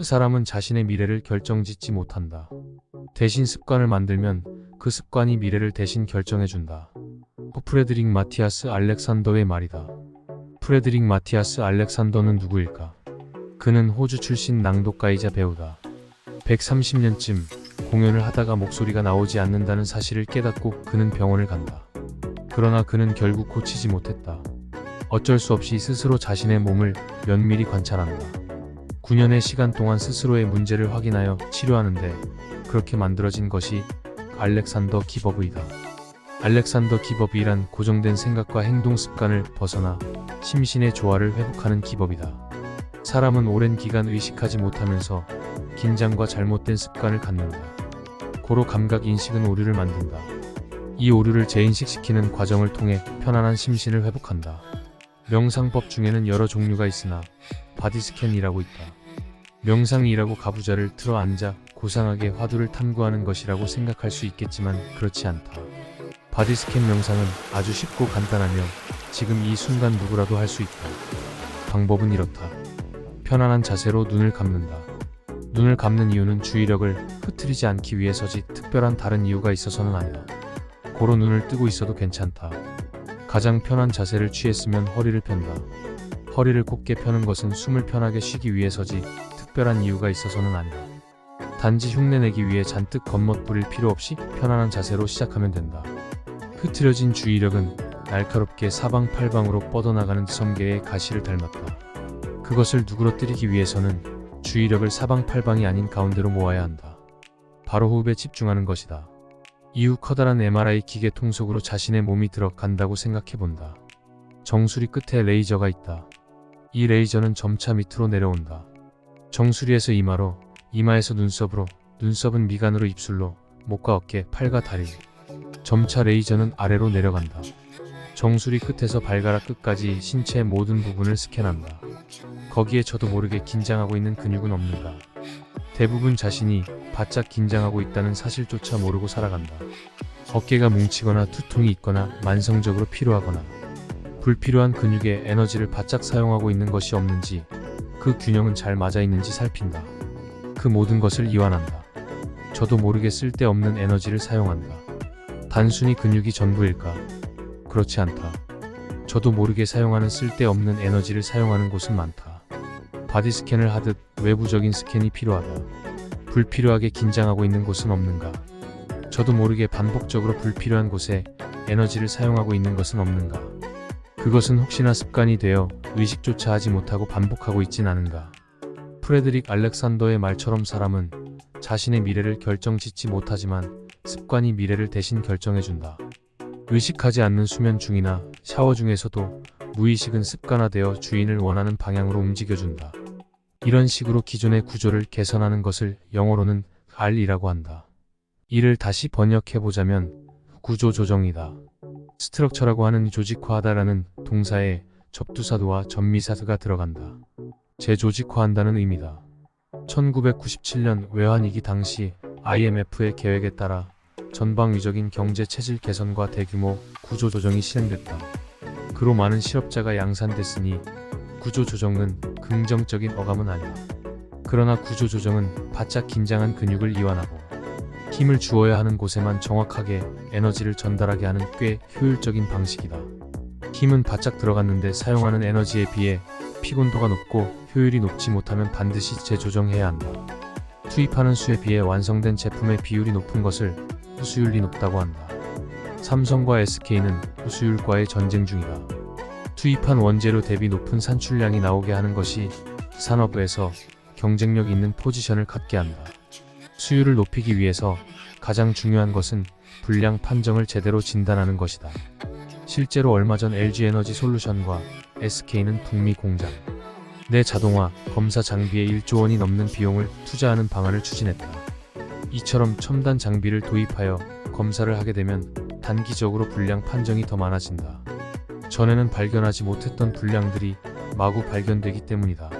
사람은 자신의 미래를 결정짓지 못한다. 대신 습관을 만들면 그 습관이 미래를 대신 결정해준다. 프레드릭 마티아스 알렉산더의 말이다. 프레드릭 마티아스 알렉산더는 누구일까? 그는 호주 출신 낭독가이자 배우다. 130년쯤 공연을 하다가 목소리가 나오지 않는다는 사실을 깨닫고 그는 병원을 간다. 그러나 그는 결국 고치지 못했다. 어쩔 수 없이 스스로 자신의 몸을 면밀히 관찰한다. 9년의 시간 동안 스스로의 문제를 확인하여 치료하는데 그렇게 만들어진 것이 알렉산더 기법의다. 알렉산더 기법이란 고정된 생각과 행동 습관을 벗어나 심신의 조화를 회복하는 기법이다. 사람은 오랜 기간 의식하지 못하면서 긴장과 잘못된 습관을 갖는다. 고로 감각 인식은 오류를 만든다. 이 오류를 재인식시키는 과정을 통해 편안한 심신을 회복한다. 명상법 중에는 여러 종류가 있으나 바디스캔이라고 있다. 명상이 일하고 가부좌를 틀어 앉아 고상하게 화두를 탐구하는 것이라고 생각할 수 있겠지만 그렇지 않다. 바디스캔 명상은 아주 쉽고 간단하며 지금 이 순간 누구라도 할 수 있다. 방법은 이렇다. 편안한 자세로 눈을 감는다. 눈을 감는 이유는 주의력을 흐트리지 않기 위해서지 특별한 다른 이유가 있어서는 아니다. 고로 눈을 뜨고 있어도 괜찮다. 가장 편한 자세를 취했으면 허리를 편다. 허리를 곧게 펴는 것은 숨을 편하게 쉬기 위해서지 특별한 이유가 있어서는 아니다. 단지 흉내내기 위해 잔뜩 겉멋부릴 필요 없이 편안한 자세로 시작하면 된다. 흐트려진 주의력은 날카롭게 사방팔방으로 뻗어나가는 섬개의 가시를 닮았다. 그것을 누그러뜨리기 위해서는 주의력을 사방팔방이 아닌 가운데로 모아야 한다. 바로 호흡에 집중하는 것이다. 이후 커다란 MRI 기계 통속으로 자신의 몸이 들어간다고 생각해본다. 정수리 끝에 레이저가 있다. 이 레이저는 점차 밑으로 내려온다. 정수리에서 이마로, 이마에서 눈썹으로, 눈썹은 미간으로 입술로, 목과 어깨, 팔과 다리. 점차 레이저는 아래로 내려간다. 정수리 끝에서 발가락 끝까지 신체의 모든 부분을 스캔한다. 거기에 저도 모르게 긴장하고 있는 근육은 없는가. 대부분 자신이 바짝 긴장하고 있다는 사실조차 모르고 살아간다. 어깨가 뭉치거나 두통이 있거나 만성적으로 피로하거나 불필요한 근육의 에너지를 바짝 사용하고 있는 것이 없는지 그 균형은 잘 맞아 있는지 살핀다. 그 모든 것을 이완한다. 저도 모르게 쓸데없는 에너지를 사용한다. 단순히 근육이 전부일까? 그렇지 않다. 저도 모르게 사용하는 쓸데없는 에너지를 사용하는 곳은 많다. 바디 스캔을 하듯 외부적인 스캔이 필요하다. 불필요하게 긴장하고 있는 곳은 없는가? 저도 모르게 반복적으로 불필요한 곳에 에너지를 사용하고 있는 것은 없는가? 그것은 혹시나 습관이 되어 의식조차 하지 못하고 반복하고 있진 않은가? 프레드릭 알렉산더의 말처럼 사람은 자신의 미래를 결정짓지 못하지만 습관이 미래를 대신 결정해준다. 의식하지 않는 수면 중이나 샤워 중에서도 무의식은 습관화되어 주인을 원하는 방향으로 움직여준다. 이런 식으로 기존의 구조를 개선하는 것을 영어로는 R이라고 한다. 이를 다시 번역해보자면 구조조정이다. 스트럭처라고 하는 조직화하다라는 동사에 접두사도와 전미사가 들어간다. 재조직화한다는 의미다. 1997년 외환위기 당시 IMF의 계획에 따라 전방위적인 경제 체질 개선과 대규모 구조조정이 실행됐다. 그로 많은 실업자가 양산됐으니 구조조정은 긍정적인 어감은 아니다. 그러나 구조조정은 바짝 긴장한 근육을 이완하고 힘을 주어야 하는 곳에만 정확하게 에너지를 전달하게 하는 꽤 효율적인 방식이다. 힘은 바짝 들어갔는데 사용하는 에너지에 비해 피곤도가 높고 효율이 높지 못하면 반드시 재조정해야 한다. 투입하는 수에 비해 완성된 제품의 비율이 높은 것을 흡수율이 높다고 한다. 삼성과 SK는 흡수율과의 전쟁 중이다. 투입한 원재료 대비 높은 산출량이 나오게 하는 것이 산업에서 경쟁력 있는 포지션을 갖게 한다. 수율을 높이기 위해서 가장 중요한 것은 불량 판정을 제대로 진단하는 것이다. 실제로 얼마 전 LG에너지솔루션과 SK는 북미 공장 내 자동화 검사 장비에 1조 원이 넘는 비용을 투자하는 방안을 추진했다. 이처럼 첨단 장비를 도입하여 검사를 하게 되면 단기적으로 불량 판정이 더 많아진다. 전에는 발견하지 못했던 불량들이 마구 발견되기 때문이다.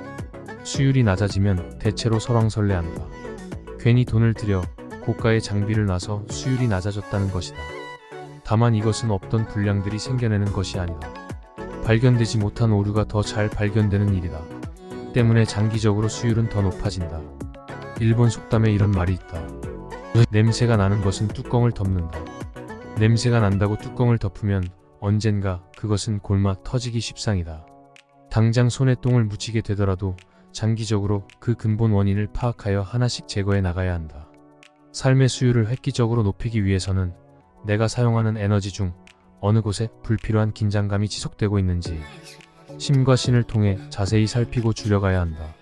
수율이 낮아지면 대체로 설왕설래한다. 괜히 돈을 들여 고가의 장비를 놔서 수율이 낮아졌다는 것이다. 다만 이것은 없던 불량들이 생겨내는 것이 아니다. 발견되지 못한 오류가 더 잘 발견되는 일이다. 때문에 장기적으로 수율은 더 높아진다. 일본 속담에 이런 말이 있다. 냄새가 나는 것은 뚜껑을 덮는다. 냄새가 난다고 뚜껑을 덮으면 언젠가 그것은 골마 터지기 십상이다. 당장 손에 똥을 묻히게 되더라도 장기적으로 그 근본 원인을 파악하여 하나씩 제거해 나가야 한다. 삶의 수율을 획기적으로 높이기 위해서는 내가 사용하는 에너지 중 어느 곳에 불필요한 긴장감이 지속되고 있는지 심과 신을 통해 자세히 살피고 줄여가야 한다.